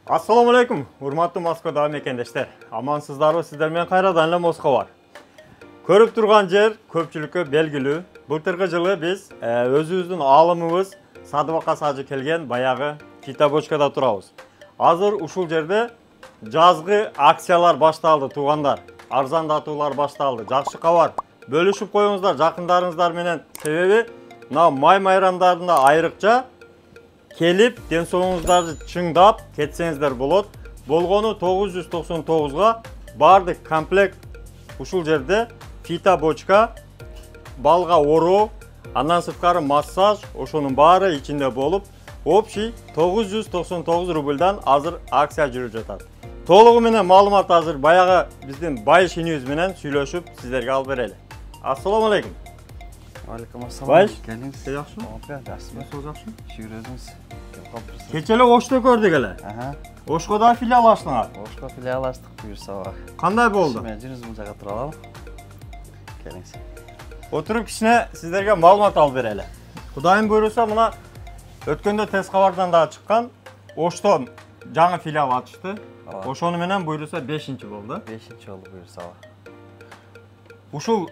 Assalamu alaikum, урматтуу Москвада мекендештер. Амансыздарбы, сиздер менен кайрадан эле Москва бар. Көрүп турган жер көпчүлүккө белгилүү. Былтыркы жылы биз өзүбүздүн аалымыбыз Садыбакка сажы келген баягы Фитобочкада турабыз. Азыр ушул жерде жазгы акциялар башталды, туугандар. Арзандатуулар башталды. Жакшы кабар. Бөлүшүп коюңуздар жакындарыңыздар менен. Себеби мына май майрамдарында айрыкча келип, ден соолугуңуздарды чыңдап кетсеңиздер болот. Болгону 999-га бардык комплект ушул жерде Фитобочка, балга ороо, андан сырткары массаж, ошонун баары ичинде болуп, общий 999 рубльдан азыр акция жүрүп жатат. Толугу менен маалымат азыр баягы биздин байыш инибиз менен сүйлөшүп сиздерге алып берели. Ассаламу алейкум. Алейкум ассалам. Байыш, Келиңиз. жакшымы? Жакшымы? Сол жакшы. Шүгүр өзүңүз. Кече эле Ошто көрдүк эле. Ошко да филиал ачтыңар. Ошко филиал ачтык буюрса. Кандай болду? Мен жүрүңүз бул жака тура алам. Келиңиз. Отуруп кичине сиздерге маалымат алып берели. Кудайым буйруса, мына өткөндө тест кабардан да чыккан Ошто жаңы филиал ачышты. Ошону менен буйруса 5-чи болду. 5-чи болду буюрса. Ушул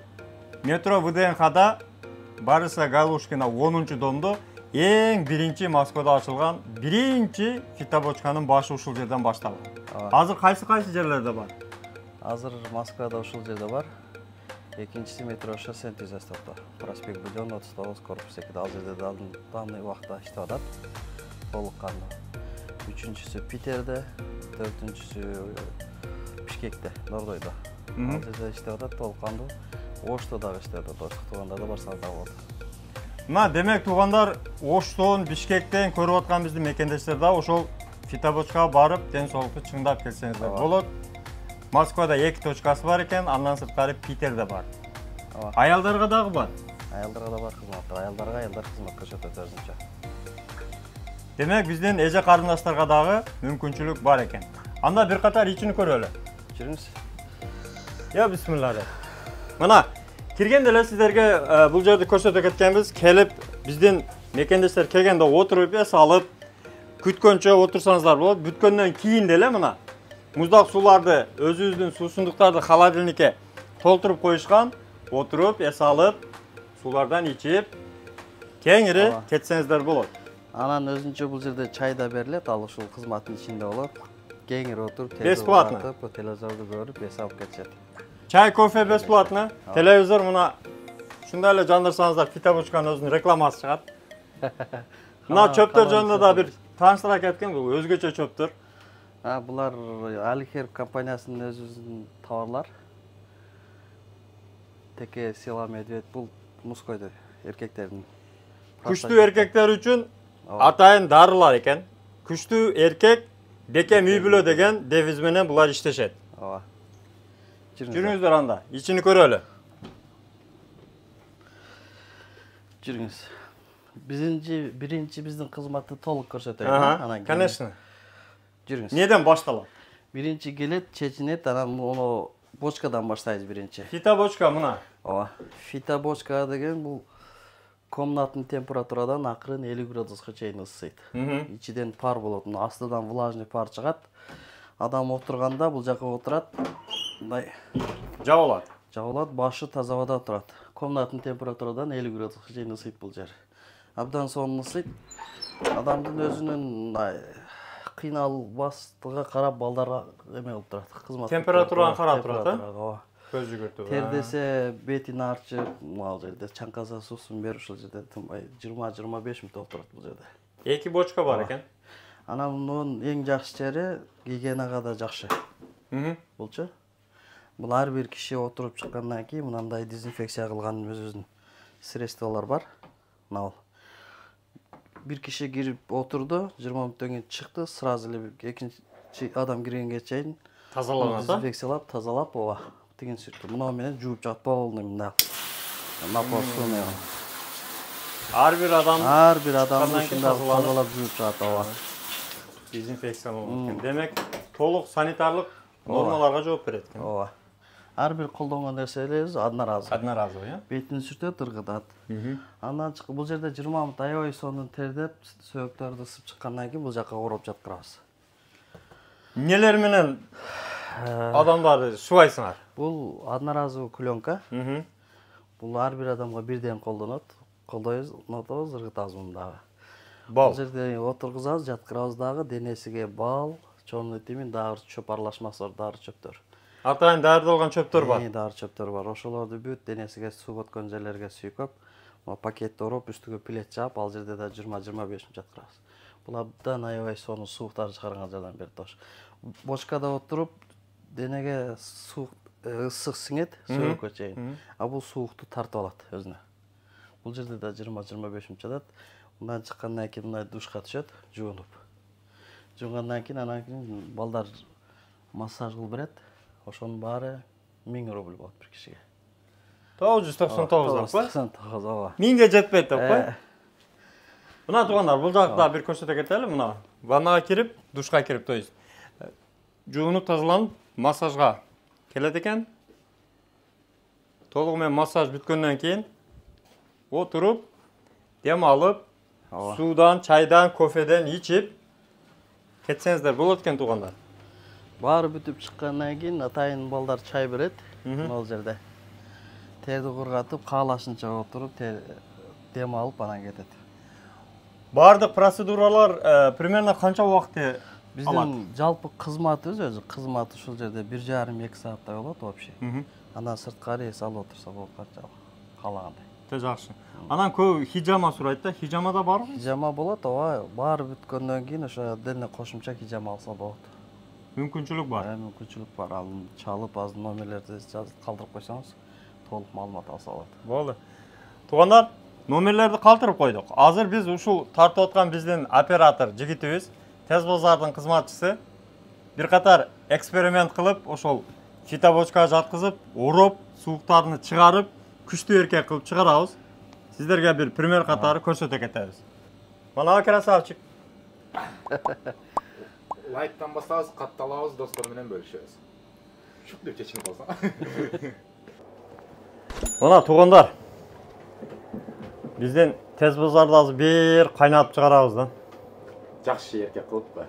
метро ВДНХда Бориса Галушкина 10-домдо эң биринчи Москвада ачылган биринчи Фитобочканын башы ушул жерден башталган. Азыр кайсы жерлерде бар? Азыр Москвада ушул жерде бар. Экинчиси метро шоссен тизестокто. Проспект Будённый 39 корпус 2. Ал жерде данный убакта иштеп атат. Толук кандуу. Үчүнчүсү Питерде, төртүнчүсү Бишкекте, Нордойдо. Ал жерде иштеп атат, толук кандуу. Ошто дагы иштеп атат. Ошто туугандар да барсаңыз да болот. Мына демек туугандар Оштон, Бишкектен көрүп аткан биздин мекендештер да ошол Фитобочкага барып, ден соолукту чыңдап келсеңиздер болот. Москвада 2 точкасы бар экен, андан сырткары Питерде бар. Аялдарга дагы бар. Аялдарга да бар кызматтар. Аялдар кызмат көрсөтөт өзүнчө. Демек биздин эже карындаштарга дагы мүмкүнчүлүк бар экен. Анда бир катар ичини көрөлү. Жүрүңүз. Я бисмилlah. Мына киргенде эле сиздерге бул жерди көрсөтө кеткенбиз. Келип биздин мекендештер келгенде отуруп эс алып, күткөнчө отурсаңыздар болот. Бүткөндөн кийин деле мына муздак сууларды, өзүбүздүн суусундуктарды холодильникке толтуруп коюшкан. Отуруп эс алып, суулардан ичип, кеңири кетсеңиздер болот. Анан өзүнчө бул жерде чай да берилет, ал ушул кызматтын ичинде болот. Кеңири отуруп, бесплатно. Телевизорду көрүп, эс алып кетишет. Чай, кофе бесплатно. Телевизор мына ушундай эле жандырсаңыздар, Фитобочканын өзүнүн рекламасы чыгат. Мына чөптөр жөнүндө да бир тааныштыра кеткен, бул өзгөчө чөптөр. Булар Алихер компаниясынын өзүнүн товарлар. Теке, сила, медведь, бул мужскойду, эркектердин. Күчтүү эркектер үчүн атайын дарылар экен. Күчтүү эркек бекем үй бүлө деген девиз менен булар иштешет. Жүрүңүздөр анда, ичини көрөлү. Жүрүңүз. Биринчи биздин кызматты толук көрсөтөйүн. Конечно. Жүрүңүз. Неден башталат? Биринчи келет, чечинет, анан ону бочкадан баштайбыз биринчи. Фитобочка мына. Фитобочка деген бул комнаттын температурадан акырын 50 градуска чейин ысыйт. Ичиден пар болот, астыдан влажный пар чыгат. Адам отурганда бул жака отурат. Мындай жабылат, башы таза абада турат. Комнаттын температурадан 50 градуска чейин ысыйт бул жер. Абдан сонун ысыйт. Адамдын өзүнүн кыйналбастыгына карап балдарга эме болуп турат. Температураны карап турат, көз жүгүртүп. Тердесе бетин арчып, ал жерде чаңкаса суусун берип ушул жерде 20-25 мүнөт отурат бул жерде. 2 бочка бар экен. Анан мунун эң жакшы жери гигиенага да жакшы. Булчу. Бул ар бир киши отуруп чыккандан кийин мындай дезинфекция кылган өзүбүздүн средстволор бар. Мына бир киши кирип отурду, 20 мүнөттөн кийин чыкты, сразу эле экинчи адам киргенге чейин тазалаган, дезинфекциялап, тазалап, тигин сүртүп, мына менен жууп чыгат полный мындай. Напосуны. Ар бир адам ушундай тазалап жууп чыгат, Дезинфекцияланат экен. Демек, толук санитарлык нормаларга жооп берет экен. Ар бир колдонгон нерселерибиз одноразовый. Одноразовый, Бетин сүртөт, ыргытат. Андан бул жерде 20 мүнөт аябай сонун тердеп, сөөктөрдү ысып чыккандан кийин бул жака ороп жаткырабыз. Нелер менен адамдарды шубайсыңар? Бул одноразовый пленка. Бул ар бир адамга бирден колдонот. Колдойбуз, ыргытабыз муну дагы. Бал. Бул жерде отургузабыз, жаткырабыз дагы, денесиге бал, черный тимин, дагы чөп аралашмасы бар, дары чөптөр. Атайын даярдалган чөптөр бар. Дары чөптөр бар. Ошолорду бүт денесиге суу өткөн жерлерге сүйкөп, пакетти ороп, үстүгө плед жаап, ал жерде да 20-25 мүнөт жаткырабыз. Бул абдан аябай сонун сууктарды чыгарганга жардам берет ош. Бочкада отуруп, денеге суук ысык сиңет, сөөгө чейин. А бул суукту тартып алат өзүнө. Бул жерде да 20-25 мүнөт жатат. Мындан чыккандан кийин мына душка түшөт, жуунуп. Жуунгандан кийин анан кийин балдар массаж кылып берет. Ошонун баары 1000 рубль болот бир кишиге. 999 деп, 999, ооба. 1000ге жетпейт деп кой. Мына туугандар, бул жакта бир көрсөтө кетели. Мына ваннага кирип, душка кирип, то есть жуунуп, тазаланып, массажга келет экен. Толугу менен массаж бүткөндөн кийин отуруп, дем алып, суудан, чайдан, кофеден ичип кетсеңиздер болот экен туугандар. Баары бүтүп чыккандан кийин атайын балдар чай берет. Могул жерде. Терди кургатып, каалашынча отуруп, дем алып анан кетет. Бардык процедуралар примерно канча убакытты алат? Биздин жалпы кызматыбыз өзү, кызмат ушул жерде 1,5-2 сааттай болот вообще. Андан сырткары эс алып отурса болот каалагандай. Жакшы. Анан көп хижама сурайт да, хижама да барбы? Хижама болот, ооба. Баары бүткөндөн кийин ошо отдельно кошумча хижама алса болот. Мүмкүнчүлүк бар. Мүмкүнчүлүк бар. Ал чалып, аз номерлерди калтырып койсоңуз, толук маалымат алса болот. Болду. Туугандар, номерлерди калтырып койдук. Азыр биз ушул тартып аткан биздин оператор жигитибиз, Тез базардын кызматчысы бир катар эксперимент кылып, ошол фитобочкага жаткызып, ороп, сууктарын чыгарып, күчтүү эркек кылып чыгарабыз. Сиздерге бир пример катары көрсөтө кетебиз. Мана красавчик. Лайктан басабыз, катталабыз, достор менен бөлүшөбүз. Шук деп чечинип калсаң. Мына туугандар. Биздин Тез базарды азыр бир кайнатып чыгарабыз да. Жакшы эркек кылып ба.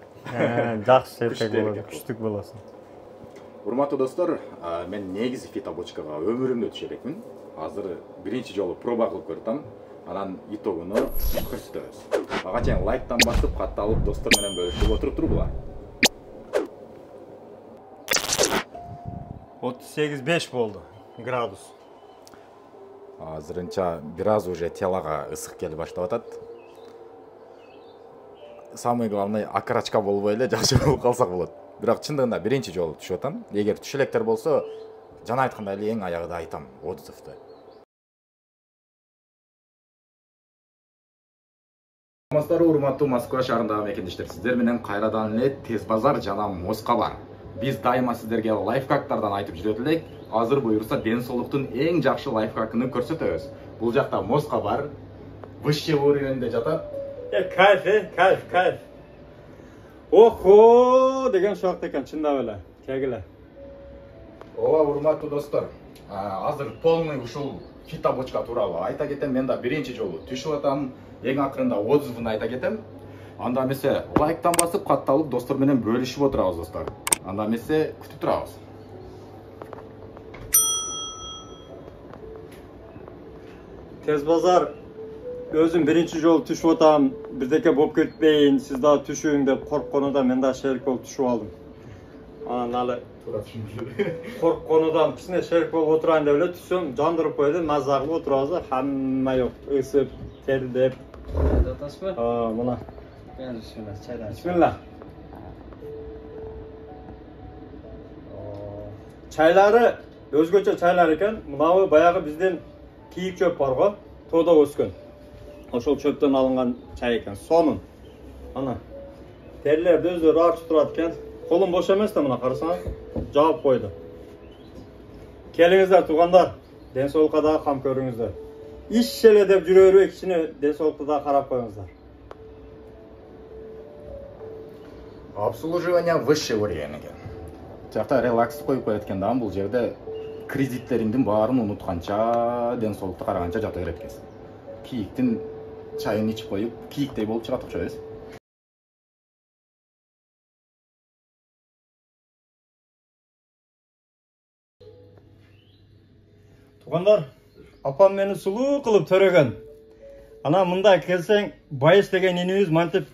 Жакшы эркек болот, күчтүк болосун. Урматтуу достор, мен негизи фитобочкага өмүрүмдө түшө элекмин. Азыр биринчи жолу проба кылып көрдүм. Анан итогуну көрсөтөбүз. Ага чейин лайктан басып, катталып, достор менен бөлүшүп отуруп тургула. 38,5 болду градус. Азырынча бир аз уже телага ысык келип баштап атат. Самый главный окорочка болбой эле жакшы болуп калсак болот. Бирок чындыгында биринчи жолу түшүп атам. Эгер түшө электер болсо, жана айткандай эле эң аягында айтам отзывды. Урматтуу Москва шаарындагы мекендештер, сиздер менен кайрадан эле Тез базар жана Моска бар. Биз дайыма сиздерге лайфхактардан айтып жүрөт элек. Азыр буюрса ден соолуктун эң жакшы лайфхакын көрсөтөбүз. Бул жакта Моска бар. Высший уровеньде жатат. Кайф. Охо деген шок экен, чындап эле. Кегиле. Ооба, урматтуу достор. Азыр полный ушул фитобочка тууралуу айта кетем. Мен да биринчи жолу түшүп атам. Эң акырында отзывын айта кетем. Анда эмесе лайктан басып, катталып, достор менен бөлүшүп отурабыз, достор. Анда эмесе күтүп турабыз. Тез базар өзүм биринчи жолу түшүп атам, бирдеке болуп кетпейин, сиз да түшүң деп коркконудан мен да шерик болуп түшүп алдым. Анан алы коркконудан кичине шерик болуп отурайын деп эле түшсөм, жандырып койду, маза кылып отурабыз да, хамма жок ысып, тердеп. Атасызбы? Мына. Бисмилла, чайдан. Бисмилла. Чайлары өзгөчө чайлар экен. Мынабы баягы биздин кийик чөп бар го, тоодо өскөн. Ошол чөптөн алынган чай экен, сонун. Ана. Терилерди өздөрү ачып турат экен. Колум бош эмес да, мына карасаңыз, жаап койду. Келиңиздер туугандар, ден соолукка дагы кам көрүңүздөр. Иш эле деп жүрө бербей, кичине ден соолукка дагы карап коюңуздар. Обслуживание высший уровень экен. Жакта релакс коюп коет экен да, бул жерде кредиттериңдин баарын унутканча, ден соолукта караганча жата берет экенсиң. Кийиктин чайын ичип коюп, кийиктей болуп чыгат окшойбуз. Туғандар, апам мені сұлу қылып төреген. Ана мында келсең, байыс деген енеміз мантып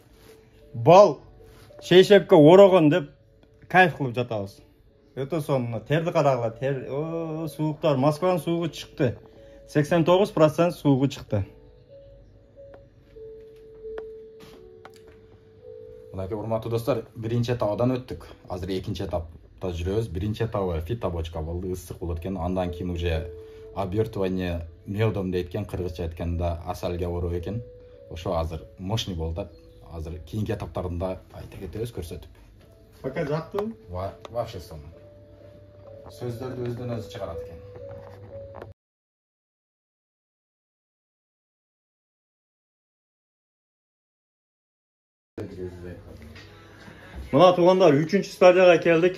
бал шейшепке ораған деп кайф қылып жатабыз. Өте соны терді қарағыла, суықтар, Москваның суығы шықты. 89% суығы шықты. Мынакей урматтуу достор, биринчи этабынан өттүк. Азыр экинчи этапта жүрөбүз. Биринчи этабы фитобочка болду, ысык болот экен. Андан кийин уже обертывание медом дейт экен, кыргызча айтканда асалга ороп экен. Ошо азыр мощный болду. Азыр кийинки этаптарында айта кетебиз, көрсөтүп. Пока жактыбы? Вообще сонун. Сөздөрдү өздөн өзү чыгарат экен. Мына туғандар 3-ші стадияға келдік.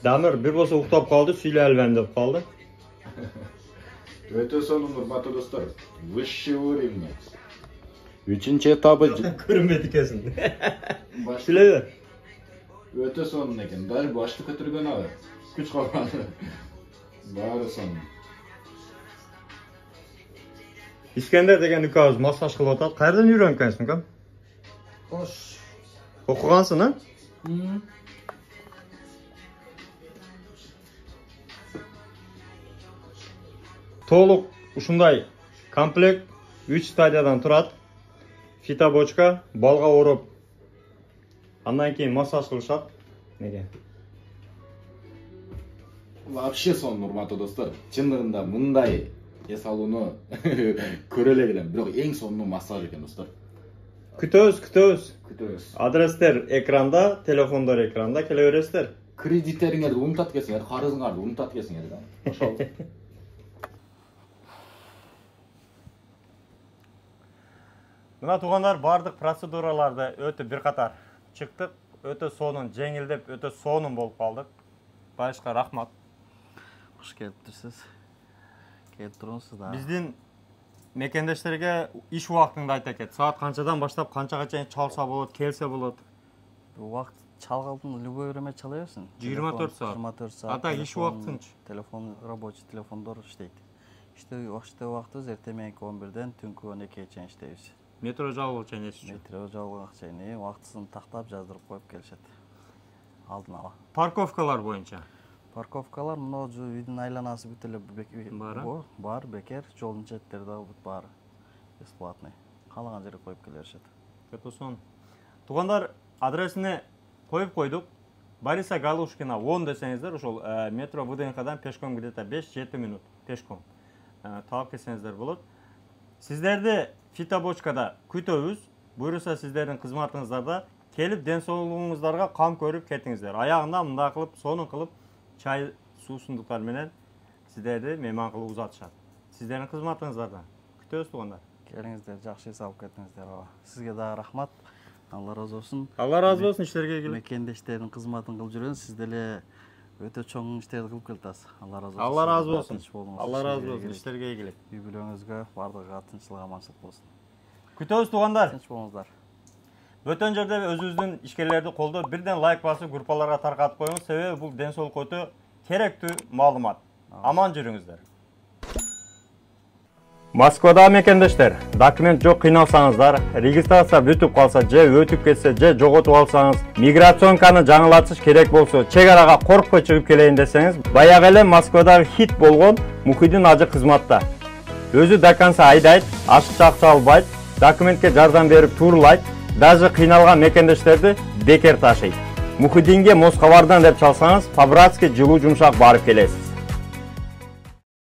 Дамир бір болса уктап қалды, сүйле әлбәм деп қалды. Өтө сонун урматтуу достор. Высший уровень. 3-ші этабы Көрінбеді кесін. Сүйле бер. Өтө сонун экен. Даже башты көтөргөн алы. Күч калган. Баары сонун. Искендер деген үкөбүз массаж кылып атат. Кайерден үйрөнгөнсүң, кам? Хош. Окугансың, а? Толук ушундай комплект 3 стадиядан турат. Фитобочка, балга ороп, андан кийин массаж кылышат. Неге? Вообще сонун урматтуу достор. Чындыгында мындай эс алууну көрө эле келем. Бирок эң сонун массаж экен достор. Күтөбүз. Күтөбүз. Адрестер экранда, телефондор экранда, келе бересиздер. Кредиттериңерди унутат экенсиңер, карызыңарды унутат экенсиңер да. Ошол. Мына туғандар бардық процедураларды өтө бир катар чыктык. Өтө сонун, жеңилдеп, өтө сонун болуп калдык. Байышка рахмат. Хош келиптирсиз. Келип туруңуз да. Биздин мекендештерге иш убактыңды айта кет. Саат канчадан баштап канчага чейин чалса болот, келсе болот? Убакыт чалгалдын любой время чала берсин. 24 саат. 24 саат. Ата иш убактынчы. Телефон, рабочий телефондор иштейт. Убактыбыз эртең мененки 11ден түнкү 12ге чейин иштейбиз. Метро жалгоо чейин эсчү. Метро жалгоо чейин убактысын тактап жаздырып коюп келишет. Алдын ала. Парковкалар боюнча. Парковкалар мына үйдүн айланасы бүт эле бар, бекер, жолдун четтери дагы бүт баары бесплатный. Каалаган жерге коюп келе беришет. Өтө сонун. Тугандар, адресине коюп койдук. Бориса Галушкина 10 десеңиздер, ошол метро ВДНХдан пешком где-то 5-7 минут пешком. Таап келсеңиздер болот. Сиздерди фитобочкада күтөбүз. Буюрса сиздердин кызматыңыздарда келип ден соолугуңуздарга кам көрүп кетиңиздер. Аягында мындай кылып, сонун кылып чай суусундуктар менен сиздерди мейман кылып узатышат. Сиздердин кызматыңыздарда күтөбүз тугандар. Келиңиздер, жакшы эс алып кеттиңиздер. Сизге дагы рахмат. Алла разы болсун. Алла разы болсун, иштерге келип. Мекендештердин кызматын кылып жүрөсүз. Сиз деле өтө чоң иштерди кылып келатасыз. Алла разы болсун. Алла разы болсун. Алла разы болсун, иштерге келип. Үй бүлөңүзгө бардыгы тынччылык, аманчылык болсун. Күтөбүз тугандар. Тынч болуңуздар. Бөтөн жерде өзүбүздүн ишкерлерди колдоп, бирден лайк басып, группаларга таркатып коюңуз. Себеби бул ден соолукка өтө керектүү маалымат. Аман жүрүңүздөр. Москвада мекендештер, документ жок кыйналсаңыздар, регистрация бүтүп калса же өтүп кетсе же жоготуп алсаңыз, миграционканы жаңылатыш керек болсо, чек арага коркпой чыгып келейин десеңиз, баягы эле Москвадагы хит болгон Мухиддин ажы кызматта. Өзү до конца айдайт, ашыкча акча албайт, документке жардам берип турлайт, даже кыйналган мекендештерди бекер ташыйт. Мухиддинге Москвардан деп чалсаңыз, по-братски жылуу жумшак барып келесиз.